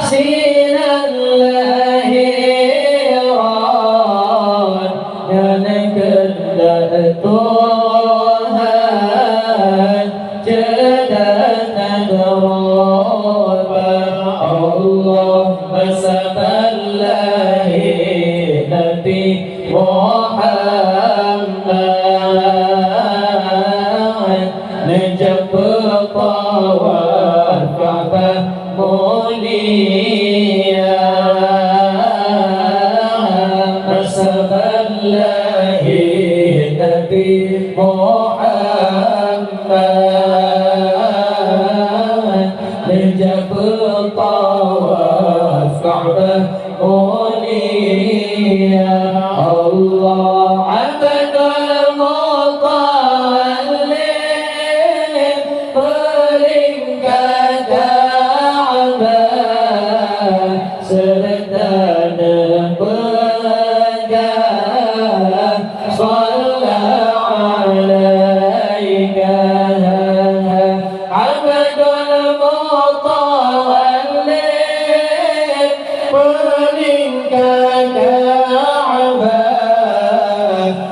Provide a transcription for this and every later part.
سير Masaballahi Nabi Muhammad Najab tawaf Ka'bah mulia Masaballahi Nabi Muhammad Najab tawaf Ka'bah mulia Allah abdul mutawallin paling Ka'bah serta nepegang sallallahu alaika abdul mutawallin paling Ka'bah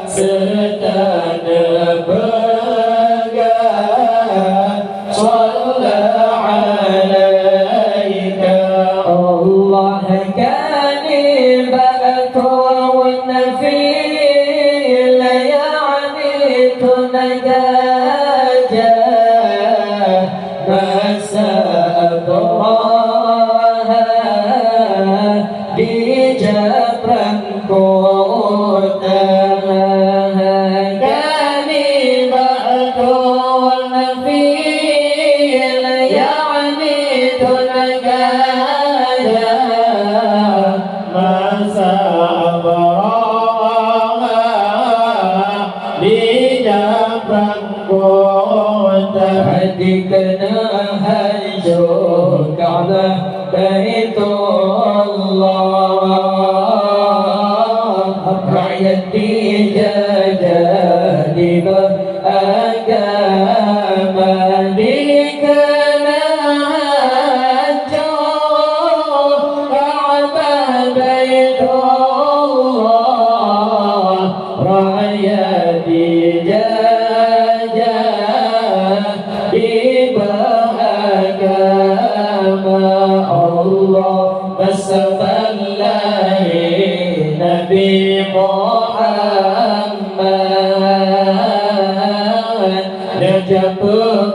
serta nepegang sallallahu alaika Allah kani ba'atun fi layani tunajaja masa abraha di jabran kota kani ba'atun fi layani tunajaja masa abraha di jabran kota hadikna hajjul Ka'bah Baitullah ra'yati jadadi beragama dikna hajjul Ka'bah Baitullah ra'yati jadadi beragama Allah Masaballahi Nabi Muhammad Najab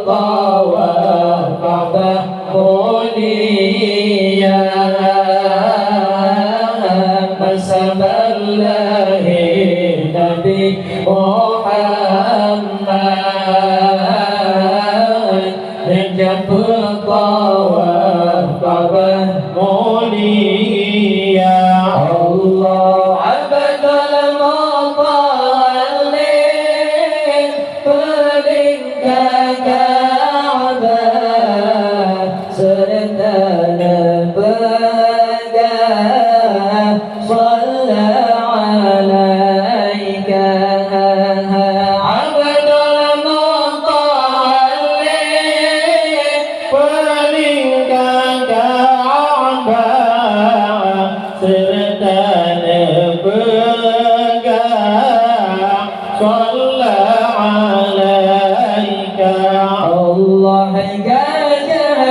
tawaf Ka'bah mulia Masaballahi Nabi Muhammad Najab tawaf Ka'bah mulia Allah abdul mutawallin paling Ka'bah serta nepegang sallallahu alaika abdul mutawallin paling Ka'bah serta nepegang sallallahu alaika Allah gajah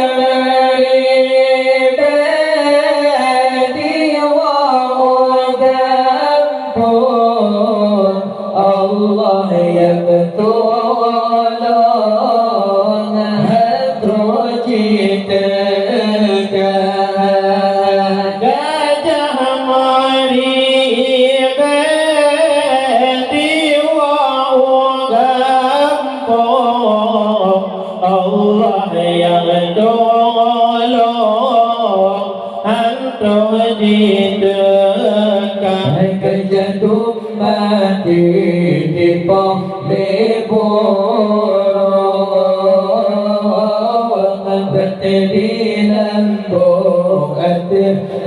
ibadi wa udampun Allah yang tolong hadrojitkan gajah mari ibadi wa udampun Allah yang tolong hadrojitkan kejatuh mati di pohon berteri lambung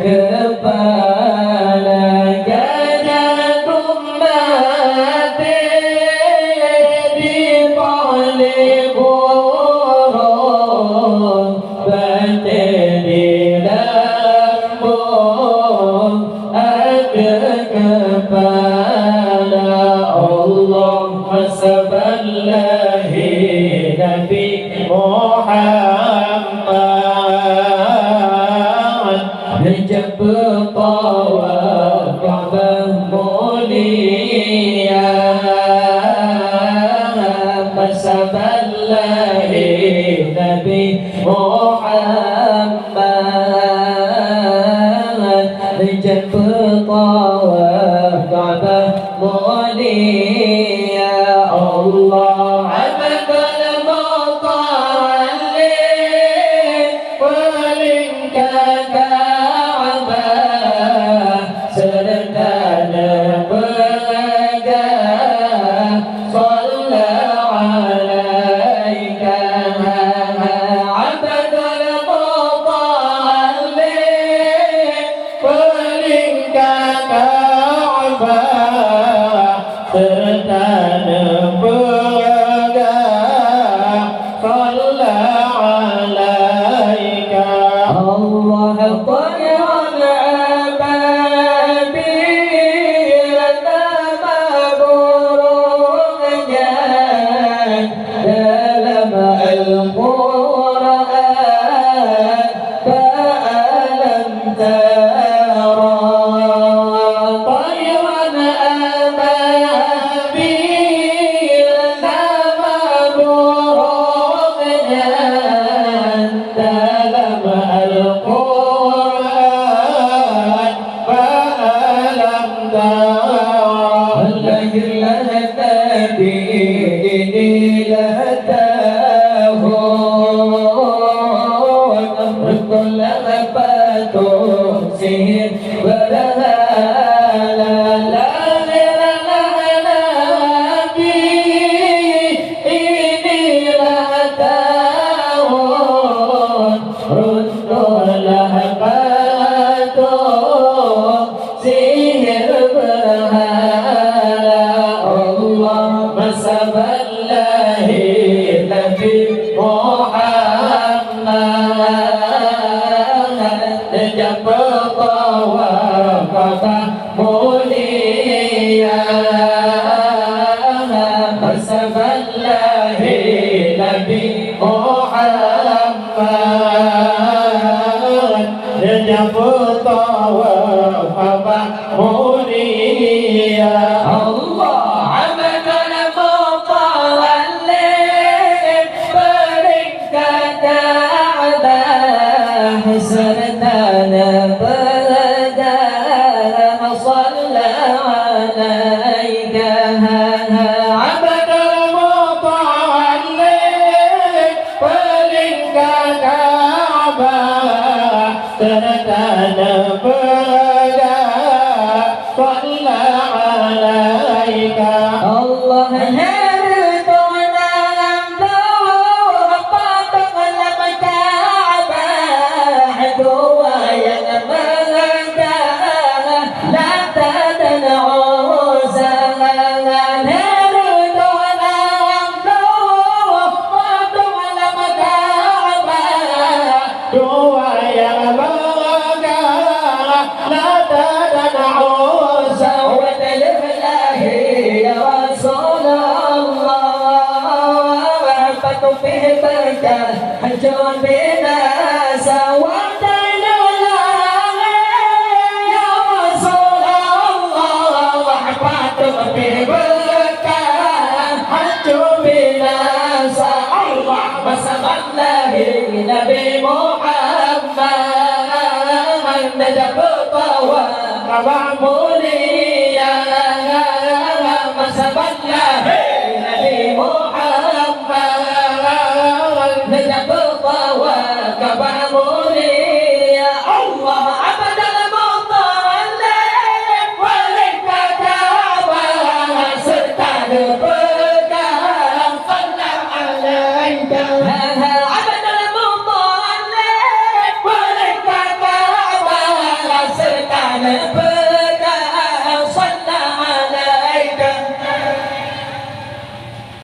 kepala kejatuh mati di pohon berteri lambung kepala Allah Masaballahi Nabi Muhammad Jemput tawaf Ka'bah mulia Masaban lahir Nabi Muhammad Jemput tawaf Ka'bah mulia Allah abadul muta'allim Walingkaka